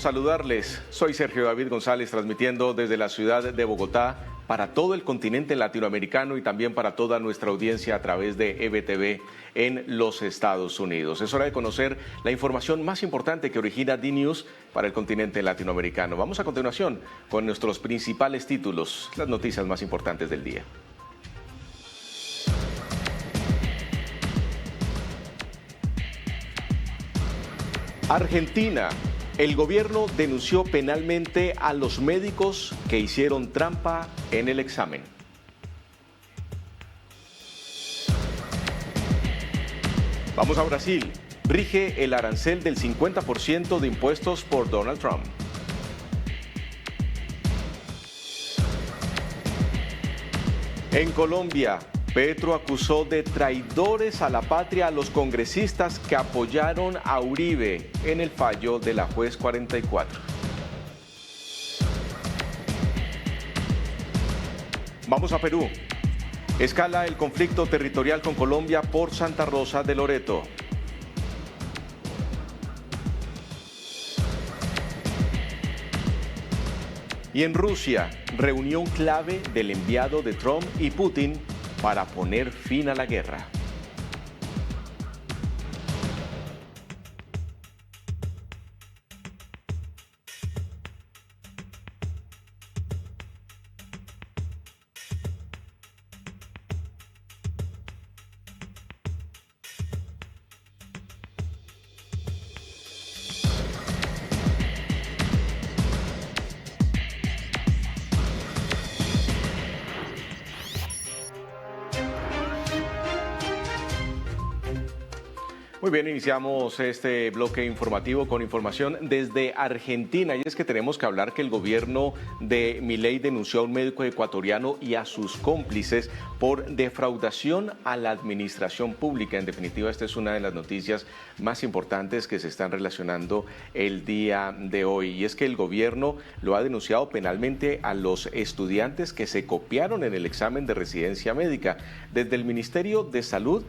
saludarles. Soy Sergio David González, transmitiendo desde la ciudad de Bogotá para todo el continente latinoamericano y también para toda nuestra audiencia a través de EBTV en los Estados Unidos. Es hora de conocer la información más importante que origina DNews para el continente latinoamericano. Vamos a continuación con nuestros principales títulos, las noticias más importantes del día. Argentina. El gobierno denunció penalmente a los médicos que hicieron trampa en el examen. Vamos a Brasil. Rige el arancel del 50% de impuestos por Donald Trump. En Colombia, Petro acusó de traidores a la patria a los congresistas que apoyaron a Uribe en el fallo de la juez 44. Vamos a Perú. Escala el conflicto territorial con Colombia por Santa Rosa de Loreto. Y en Rusia, reunión clave del enviado de Trump y Putin para poner fin a la guerra. Muy bien, iniciamos este bloque informativo con información desde Argentina, y es que tenemos que hablar que el gobierno de Milei denunció a un médico ecuatoriano y a sus cómplices por defraudación a la administración pública. En definitiva, esta es una de las noticias más importantes que se están relacionando el día de hoy, y es que el gobierno lo ha denunciado penalmente a los estudiantes que se copiaron en el examen de residencia médica. Desde el Ministerio de Salud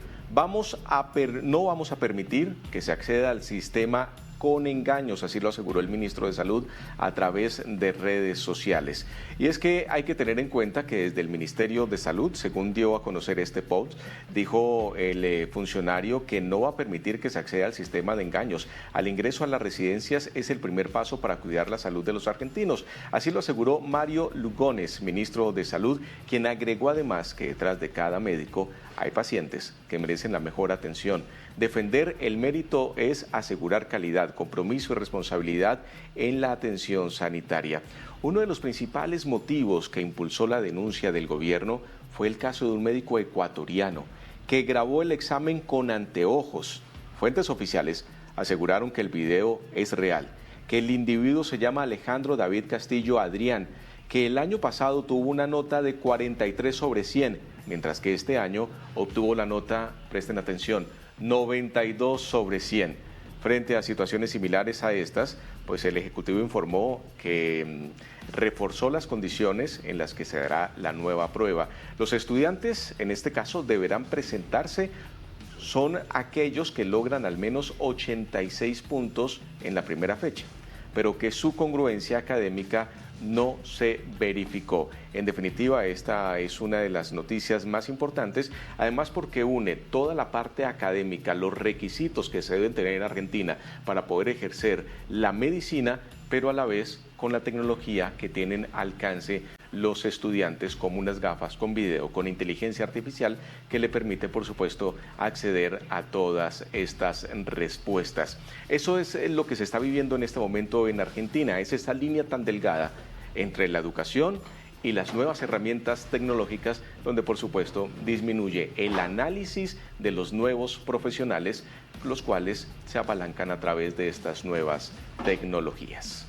no vamos a permitir que se acceda al sistema con engaños, así lo aseguró el ministro de Salud a través de redes sociales. Y es que hay que tener en cuenta que desde el Ministerio de Salud, según dio a conocer este post, dijo el funcionario que no va a permitir que se acceda al sistema de engaños. Al ingreso a las residencias es el primer paso para cuidar la salud de los argentinos. Así lo aseguró Mario Lugones, ministro de Salud, quien agregó además que detrás de cada médico hay pacientes que merecen la mejor atención. Defender el mérito es asegurar calidad, compromiso y responsabilidad en la atención sanitaria. Uno de los principales motivos que impulsó la denuncia del gobierno fue el caso de un médico ecuatoriano que grabó el examen con anteojos. Fuentes oficiales aseguraron que el video es real, que el individuo se llama Alejandro David Castillo Adrián, que el año pasado tuvo una nota de 43 sobre 100, mientras que este año obtuvo la nota, presten atención, 92 sobre 100. Frente a situaciones similares a estas, pues el Ejecutivo informó que reforzó las condiciones en las que se dará la nueva prueba. Los estudiantes, en este caso, deberán presentarse, son aquellos que logran al menos 86 puntos en la primera fecha, pero que su congruencia académica no se verificó. En definitiva, esta es una de las noticias más importantes, además porque une toda la parte académica, los requisitos que se deben tener en Argentina para poder ejercer la medicina, pero a la vez con la tecnología que tienen alcance los estudiantes, como unas gafas con video, con inteligencia artificial, que le permite, por supuesto, acceder a todas estas respuestas. Eso es lo que se está viviendo en este momento en Argentina, es esa línea tan delgada entre la educación y las nuevas herramientas tecnológicas, donde por supuesto disminuye el análisis de los nuevos profesionales, los cuales se apalancan a través de estas nuevas tecnologías.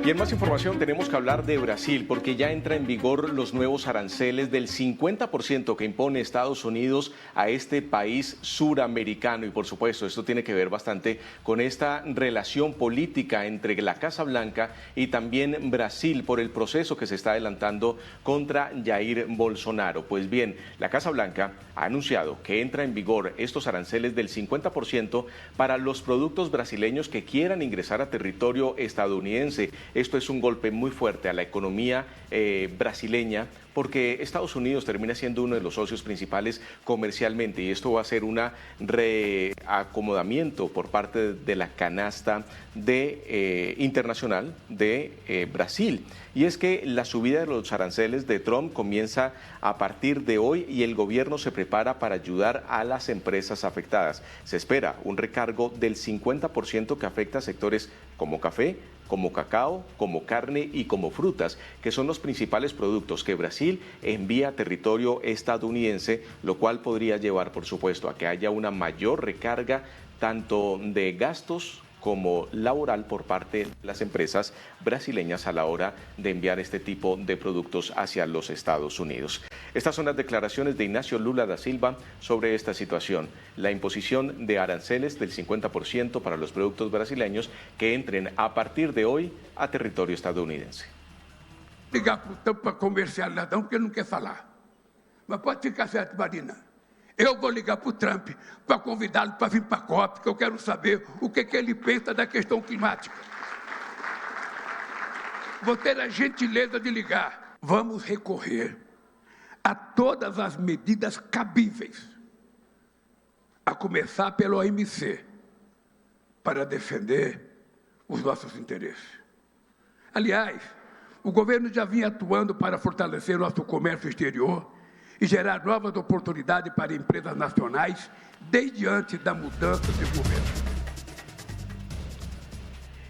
Y en más información tenemos que hablar de Brasil porque ya entra en vigor los nuevos aranceles del 50% que impone Estados Unidos a este país suramericano. Y por supuesto, esto tiene que ver bastante con esta relación política entre la Casa Blanca y también Brasil por el proceso que se está adelantando contra Jair Bolsonaro. Pues bien, la Casa Blanca ha anunciado que entra en vigor estos aranceles del 50% para los productos brasileños que quieran ingresar a territorio estadounidense. Esto es un golpe muy fuerte a la economía brasileña porque Estados Unidos termina siendo uno de los socios principales comercialmente y esto va a ser un reacomodamiento por parte de la canasta internacional de Brasil. Y es que la subida de los aranceles de Trump comienza a partir de hoy y el gobierno se prepara para ayudar a las empresas afectadas. Se espera un recargo del 50% que afecta a sectores como café, como cacao, como carne y como frutas, que son los principales productos que Brasil envía a territorio estadounidense, lo cual podría llevar, por supuesto, a que haya una mayor recarga tanto de gastos como laboral por parte de las empresas brasileñas a la hora de enviar este tipo de productos hacia los Estados Unidos. Estas son las declaraciones de Ignacio Lula da Silva sobre esta situación, la imposición de aranceles del 50% para los productos brasileños que entren a partir de hoy a territorio estadounidense. Ligar para o Trump para comercializar, porque ele não quer falar. Mas pode ficar certo, Marina. Eu vou ligar para o Trump para convidá-lo para vir para a COP, que eu quero saber o que ele pensa da questão climática. Vou ter a gentileza de ligar. Vamos recorrer a todas as medidas cabíveis, a começar pela OMC, para defender os nossos interesses. Aliás, o governo já vinha atuando para fortalecer nosso comércio exterior e gerar novas oportunidades para empresas nacionais desde antes da mudança de governo.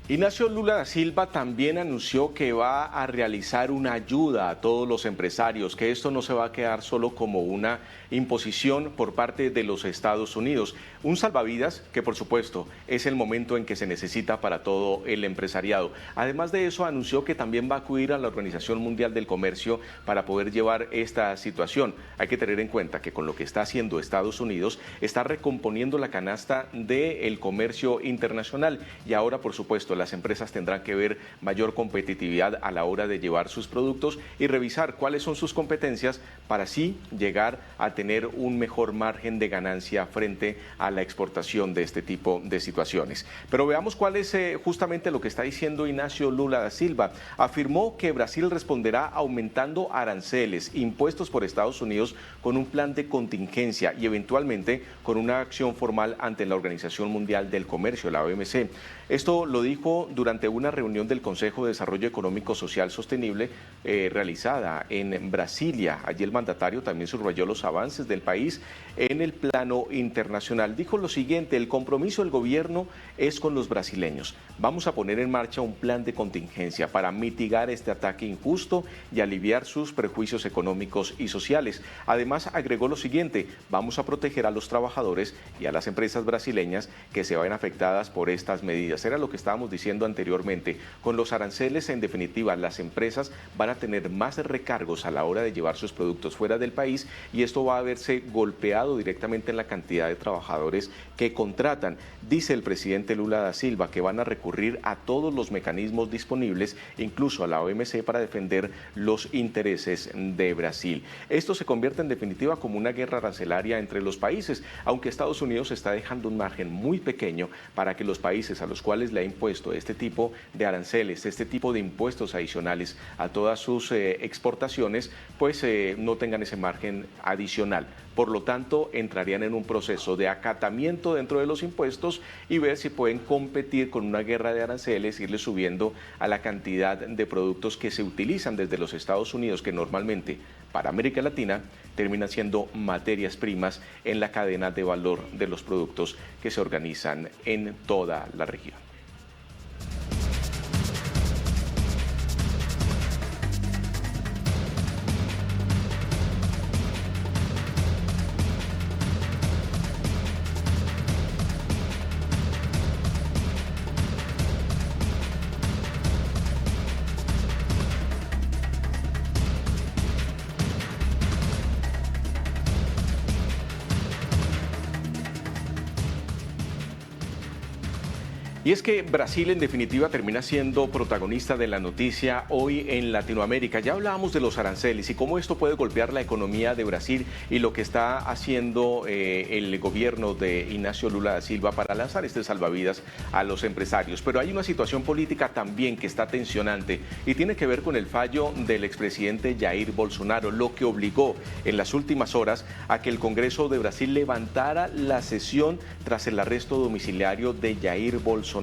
Ignacio Lula da Silva también anunció que va a realizar una ayuda a todos los empresarios, que esto no se va a quedar solo como una imposición por parte de los Estados Unidos. Un salvavidas que, por supuesto, es el momento en que se necesita para todo el empresariado. Además de eso, anunció que también va a acudir a la Organización Mundial del Comercio para poder llevar esta situación. Hay que tener en cuenta que con lo que está haciendo Estados Unidos, está recomponiendo la canasta del comercio internacional y ahora, por supuesto, las empresas tendrán que ver mayor competitividad a la hora de llevar sus productos y revisar cuáles son sus competencias para así llegar a tener un mejor margen de ganancia frente a la exportación de este tipo de situaciones. Pero veamos cuál es justamente lo que está diciendo Ignacio Lula da Silva. Afirmó que Brasil responderá aumentando aranceles impuestos por Estados Unidos con un plan de contingencia y eventualmente con una acción formal ante la Organización Mundial del Comercio, la OMC. Esto lo dijo durante una reunión del Consejo de Desarrollo Económico Social Sostenible realizada en Brasilia. Allí el mandatario también subrayó los avances del país en el plano internacional. Dijo lo siguiente: el compromiso del gobierno es con los brasileños. Vamos a poner en marcha un plan de contingencia para mitigar este ataque injusto y aliviar sus prejuicios económicos y sociales. Además, agregó lo siguiente: vamos a proteger a los trabajadores y a las empresas brasileñas que se vayan afectadas por estas medidas. Era lo que estábamos diciendo anteriormente. Con los aranceles, en definitiva, las empresas van a tener más recargos a la hora de llevar sus productos fuera del país y esto va a verse golpeado directamente en la cantidad de trabajadores que contratan. Dice el presidente Lula da Silva que van a recurrir a todos los mecanismos disponibles, incluso a la OMC, para defender los intereses de Brasil. Esto se convierte en definitiva como una guerra arancelaria entre los países, aunque Estados Unidos está dejando un margen muy pequeño para que los países a los cuales le ha impuesto este tipo de aranceles, este tipo de impuestos adicionales a todas sus exportaciones, pues no tengan ese margen adicional. Por lo tanto, entrarían en un proceso de acatamiento dentro de los impuestos y ver si pueden competir con una guerra de aranceles, irle subiendo a la cantidad de productos que se utilizan desde los Estados Unidos, que normalmente para América Latina terminan siendo materias primas en la cadena de valor de los productos que se organizan en toda la región. Y es que Brasil en definitiva termina siendo protagonista de la noticia hoy en Latinoamérica. Ya hablábamos de los aranceles y cómo esto puede golpear la economía de Brasil y lo que está haciendo el gobierno de Ignacio Lula da Silva para lanzar este salvavidas a los empresarios. Pero hay una situación política también que está tensionante y tiene que ver con el fallo del expresidente Jair Bolsonaro, lo que obligó en las últimas horas a que el Congreso de Brasil levantara la sesión tras el arresto domiciliario de Jair Bolsonaro.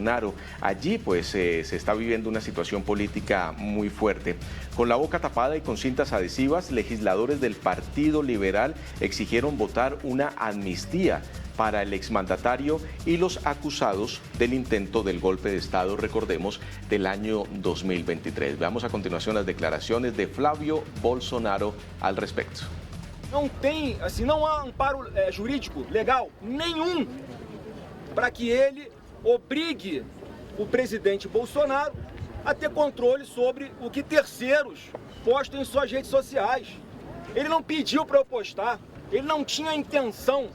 Allí pues se está viviendo una situación política muy fuerte. Con la boca tapada y con cintas adhesivas, legisladores del Partido Liberal exigieron votar una amnistía para el exmandatario y los acusados del intento del golpe de Estado, recordemos, del año 2023. Veamos a continuación las declaraciones de Flávio Bolsonaro al respecto. Não tem, assim, não há amparo jurídico, legal, nenhum, para que ele obrigue o presidente Bolsonaro a ter controle sobre o que terceiros postam em suas redes sociais. Ele não pediu para eu postar, ele não tinha a intenção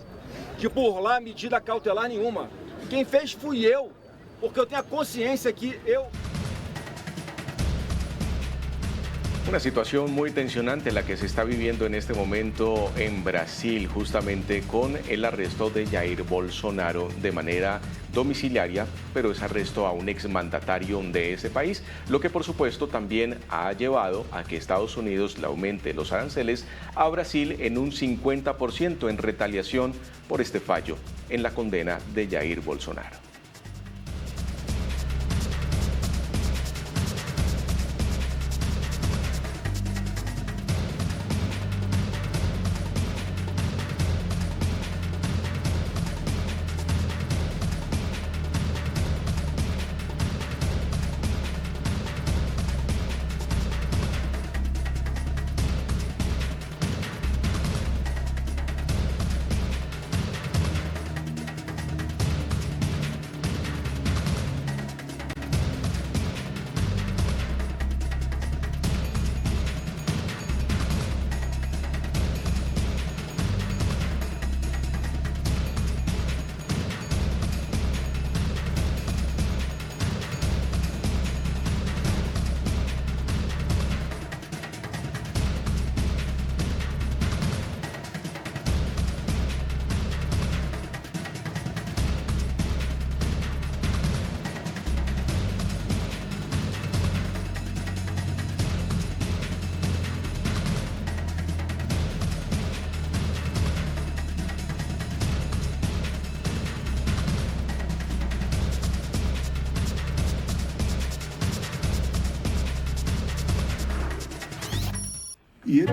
de burlar medida cautelar nenhuma. Quem fez fui eu, porque eu tenho a consciência que eu... Una situación muy tensionante la que se está viviendo en este momento en Brasil, justamente con el arresto de Jair Bolsonaro de manera domiciliaria, pero es arresto a un exmandatario de ese país, lo que por supuesto también ha llevado a que Estados Unidos le aumente los aranceles a Brasil en un 50% en retaliación por este fallo en la condena de Jair Bolsonaro. Y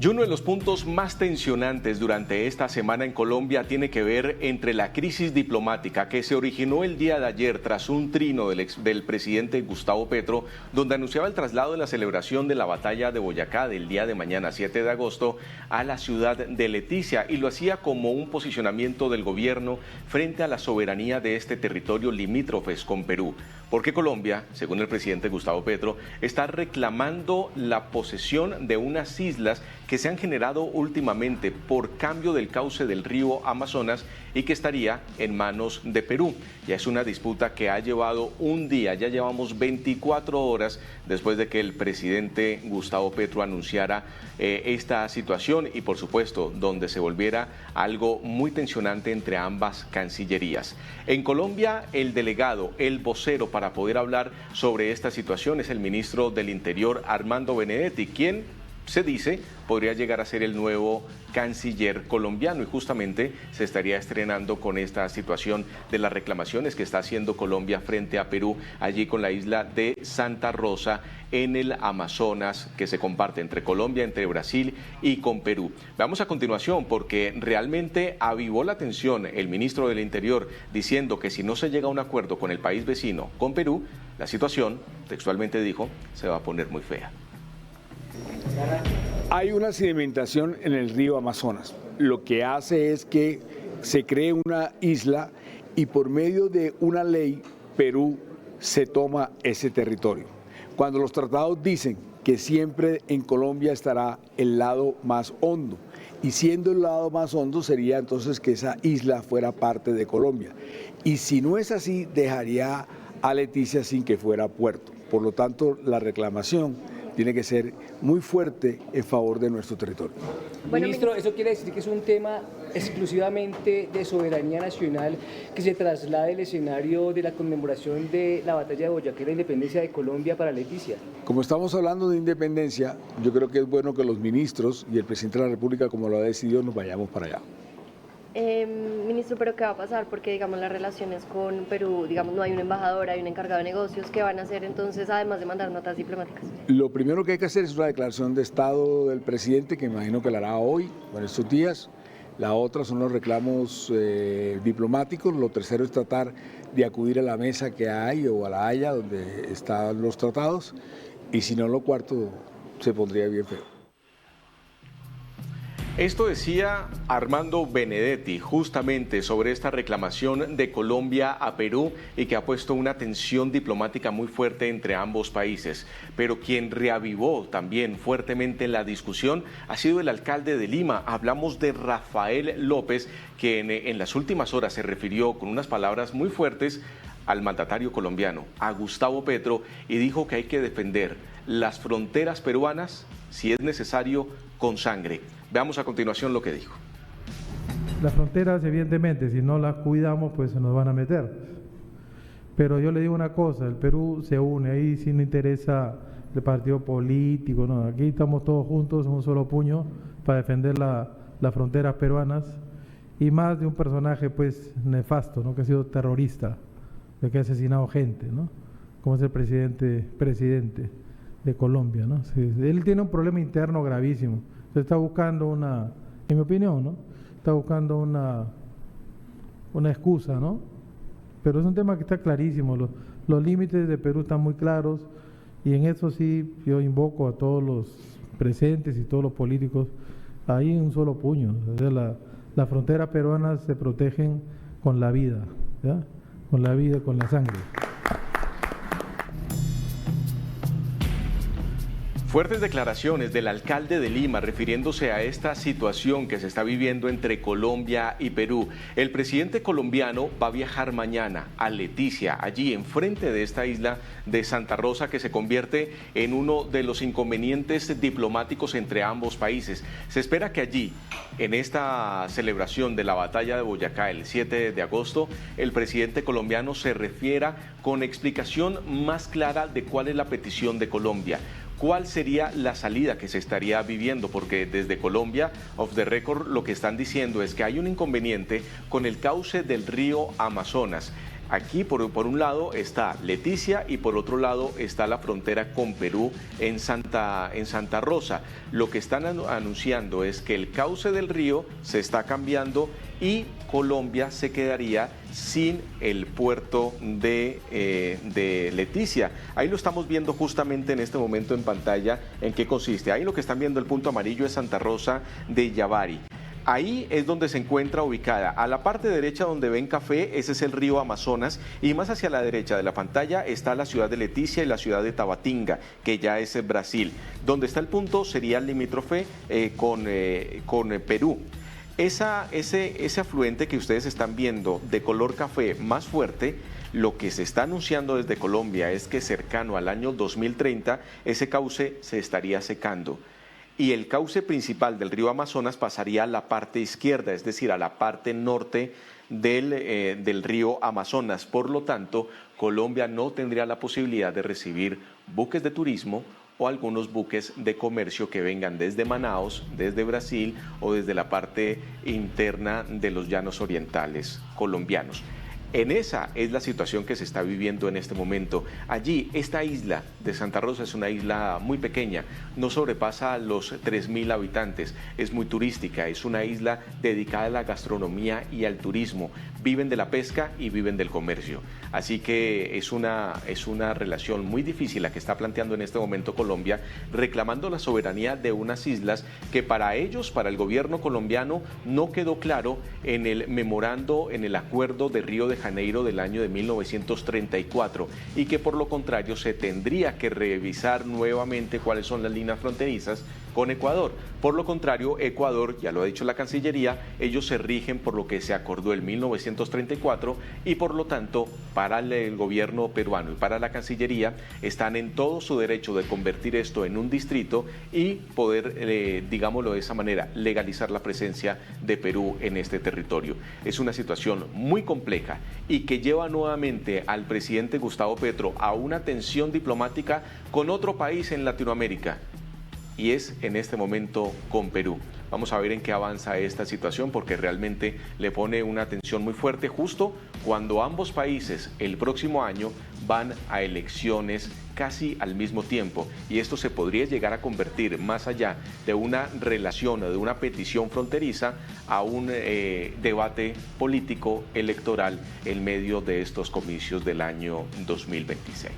uno de los puntos más tensionantes durante esta semana en Colombia tiene que ver entre la crisis diplomática que se originó el día de ayer tras un trino del presidente Gustavo Petro, donde anunciaba el traslado de la celebración de la batalla de Boyacá del día de mañana, 7 de agosto, a la ciudad de Leticia, y lo hacía como un posicionamiento del gobierno frente a la soberanía de este territorio limítrofes con Perú. Porque Colombia, según el presidente Gustavo Petro, está reclamando la posesión de unas islas que se han generado últimamente por cambio del cauce del río Amazonas y que estaría en manos de Perú. Ya es una disputa que ha llevado un día, ya llevamos 24 horas después de que el presidente Gustavo Petro anunciara esta situación y por supuesto donde se volviera algo muy tensionante entre ambas cancillerías. En Colombia, el delegado, el vocero para poder hablar sobre esta situación es el ministro del Interior, Armando Benedetti, quien se dice podría llegar a ser el nuevo canciller colombiano y justamente se estaría estrenando con esta situación de las reclamaciones que está haciendo Colombia frente a Perú, allí con la isla de Santa Rosa en el Amazonas, que se comparte entre Colombia, entre Brasil y con Perú. Vamos a continuación porque realmente avivó la tensión el ministro del Interior diciendo que si no se llega a un acuerdo con el país vecino, con Perú, la situación, textualmente dijo, se va a poner muy fea. Hay una sedimentación en el río Amazonas. Lo que hace es que se cree una isla y por medio de una ley, Perú se toma ese territorio. Cuando los tratados dicen que siempre en Colombia estará el lado más hondo. Y siendo el lado más hondo sería entonces que esa isla fuera parte de Colombia. Y si no es así, dejaría a Leticia sin que fuera puerto. Por lo tanto, la reclamación tiene que ser muy fuerte en favor de nuestro territorio. Bueno, ministro, ¿eso quiere decir que es un tema exclusivamente de soberanía nacional que se traslade el escenario de la conmemoración de la batalla de Boyacá y la independencia de Colombia para Leticia? Como estamos hablando de independencia, yo creo que es bueno que los ministros y el presidente de la República, como lo ha decidido, nos vayamos para allá. Ministro, ¿pero qué va a pasar? Porque, digamos, las relaciones con Perú, digamos, no hay un embajador, hay un encargado de negocios. ¿Qué van a hacer entonces, además de mandar notas diplomáticas? Lo primero que hay que hacer es una declaración de Estado del presidente, que imagino que la hará hoy, o en estos días. La otra son los reclamos diplomáticos. Lo tercero es tratar de acudir a la mesa que hay o a la Haya, donde están los tratados. Y si no, lo cuarto se pondría bien feo. Esto decía Armando Benedetti justamente sobre esta reclamación de Colombia a Perú y que ha puesto una tensión diplomática muy fuerte entre ambos países. Pero quien reavivó también fuertemente la discusión ha sido el alcalde de Lima. Hablamos de Rafael López, quien en las últimas horas se refirió con unas palabras muy fuertes al mandatario colombiano, a Gustavo Petro, y dijo que hay que defender las fronteras peruanas, si es necesario, con sangre. Veamos a continuación lo que dijo. Las fronteras, evidentemente, si no las cuidamos, pues se nos van a meter. Pero yo le digo una cosa, el Perú se une, ahí sí no interesa el partido político, no, aquí estamos todos juntos en un solo puño para defender las fronteras peruanas, y más de un personaje pues nefasto, ¿no?, que ha sido terrorista, de que ha asesinado gente, ¿no?, como es el presidente de Colombia, ¿no? Sí, él tiene un problema interno gravísimo. Se está buscando en mi opinión, ¿no?, está buscando una excusa, ¿no? Pero es un tema que está clarísimo, los límites de Perú están muy claros, y en eso sí yo invoco a todos los presentes y todos los políticos ahí en un solo puño. O sea, las fronteras peruanas se protegen con la vida, ¿ya?, con la vida, con la sangre. Fuertes declaraciones del alcalde de Lima refiriéndose a esta situación que se está viviendo entre Colombia y Perú. El presidente colombiano va a viajar mañana a Leticia, allí enfrente de esta isla de Santa Rosa, que se convierte en uno de los inconvenientes diplomáticos entre ambos países. Se espera que allí, en esta celebración de la batalla de Boyacá el 7 de agosto, el presidente colombiano se refiera con explicación más clara de cuál es la petición de Colombia. ¿Cuál sería la salida que se estaría viviendo? Porque desde Colombia, off the record, lo que están diciendo es que hay un inconveniente con el cauce del río Amazonas. Aquí, por un lado, está Leticia y por otro lado está la frontera con Perú en Santa Rosa. Lo que están anunciando es que el cauce del río se está cambiando y Colombia se quedaría sin el puerto de Leticia. Ahí lo estamos viendo justamente en este momento en pantalla en qué consiste. Ahí lo que están viendo, el punto amarillo, es Santa Rosa de Yavari. Ahí es donde se encuentra ubicada. A la parte derecha donde ven café, ese es el río Amazonas, y más hacia la derecha de la pantalla está la ciudad de Leticia y la ciudad de Tabatinga, que ya es Brasil. Donde está el punto sería el limítrofe con Perú. Ese afluente que ustedes están viendo de color café más fuerte, lo que se está anunciando desde Colombia es que cercano al año 2030 ese cauce se estaría secando. Y el cauce principal del río Amazonas pasaría a la parte izquierda, es decir, a la parte norte del río Amazonas. Por lo tanto, Colombia no tendría la posibilidad de recibir buques de turismo o algunos buques de comercio que vengan desde Manaos, desde Brasil o desde la parte interna de los llanos orientales colombianos. En esa es la situación que se está viviendo en este momento. Allí, esta isla de Santa Rosa es una isla muy pequeña, no sobrepasa los 3.000 habitantes, es muy turística, es una isla dedicada a la gastronomía y al turismo. Viven de la pesca y viven del comercio. Así que es una relación muy difícil la que está planteando en este momento Colombia, reclamando la soberanía de unas islas que para ellos, para el gobierno colombiano, no quedó claro en el memorando, en el acuerdo de Río de Janeiro del año de 1934 y que por lo contrario se tendría que revisar nuevamente cuáles son las líneas fronterizas con Ecuador. Por lo contrario, Ecuador, ya lo ha dicho la Cancillería, ellos se rigen por lo que se acordó en 1934 y por lo tanto para el gobierno peruano y para la Cancillería están en todo su derecho de convertir esto en un distrito y poder, digámoslo de esa manera, legalizar la presencia de Perú en este territorio. Es una situación muy compleja y que lleva nuevamente al presidente Gustavo Petro a una tensión diplomática con otro país en Latinoamérica, y es en este momento con Perú. Vamos a ver en qué avanza esta situación porque realmente le pone una tensión muy fuerte justo cuando ambos países el próximo año van a elecciones casi al mismo tiempo, y esto se podría llegar a convertir más allá de una relación o de una petición fronteriza a un debate político electoral en medio de estos comicios del año 2026.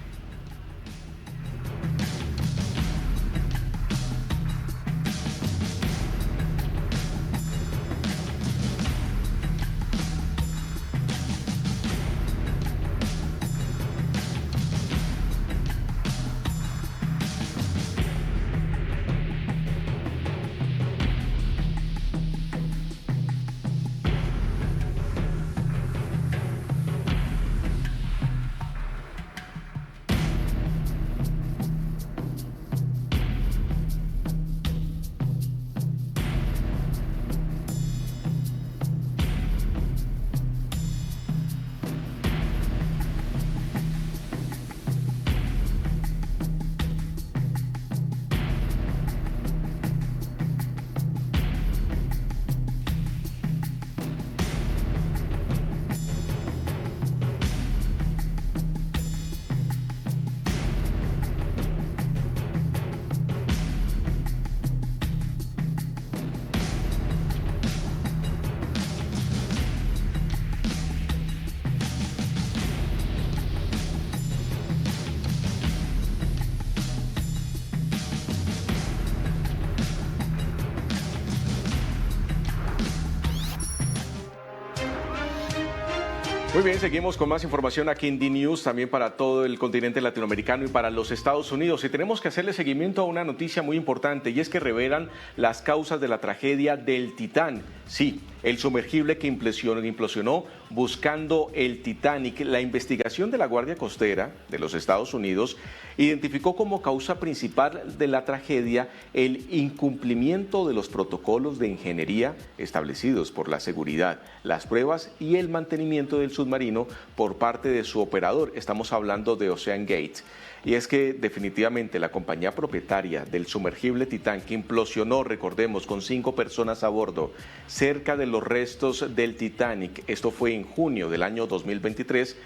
Muy bien, seguimos con más información aquí en DNews, también para todo el continente latinoamericano y para los Estados Unidos. Y tenemos que hacerle seguimiento a una noticia muy importante, y es que revelan las causas de la tragedia del Titán. Sí, el sumergible que implosionó buscando el Titanic. La investigación de la Guardia Costera de los Estados Unidos identificó como causa principal de la tragedia el incumplimiento de los protocolos de ingeniería establecidos por la seguridad, las pruebas y el mantenimiento del submarino por parte de su operador. Estamos hablando de OceanGate. Y es que definitivamente la compañía propietaria del sumergible Titán, que implosionó, recordemos, con 5 personas a bordo, cerca de los restos del Titanic, esto fue en junio del año 2023,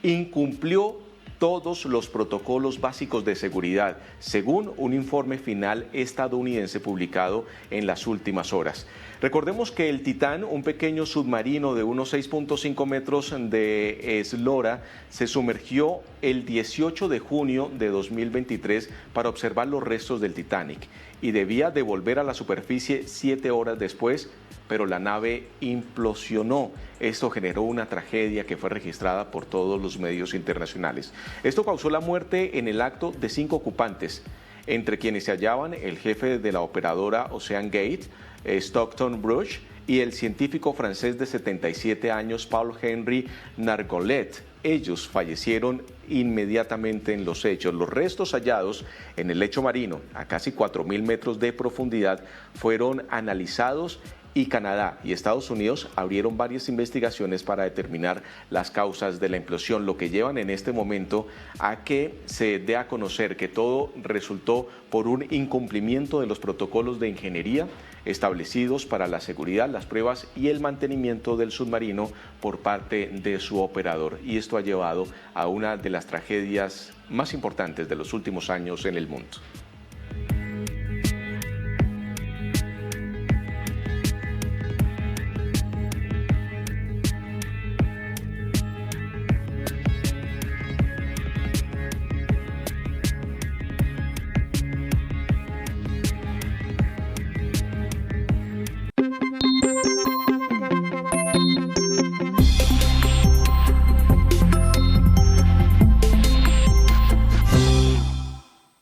incumplió todos los protocolos básicos de seguridad, según un informe final estadounidense publicado en las últimas horas. Recordemos que el Titán, un pequeño submarino de unos 6.5 metros de eslora, se sumergió el 18 de junio de 2023 para observar los restos del Titanic y debía de volver a la superficie 7 horas después, pero la nave implosionó. Esto generó una tragedia que fue registrada por todos los medios internacionales. Esto causó la muerte en el acto de 5 ocupantes, entre quienes se hallaban el jefe de la operadora OceanGate, Stockton Bruce, y el científico francés de 77 años, Paul-Henri Nargolet. Ellos fallecieron inmediatamente en los hechos. Los restos hallados en el lecho marino, a casi 4.000 metros de profundidad, fueron analizados y Canadá y Estados Unidos abrieron varias investigaciones para determinar las causas de la implosión, lo que llevan en este momento a que se dé a conocer que todo resultó por un incumplimiento de los protocolos de ingeniería establecidos para la seguridad, las pruebas y el mantenimiento del submarino por parte de su operador. Y esto ha llevado a una de las tragedias más importantes de los últimos años en el mundo.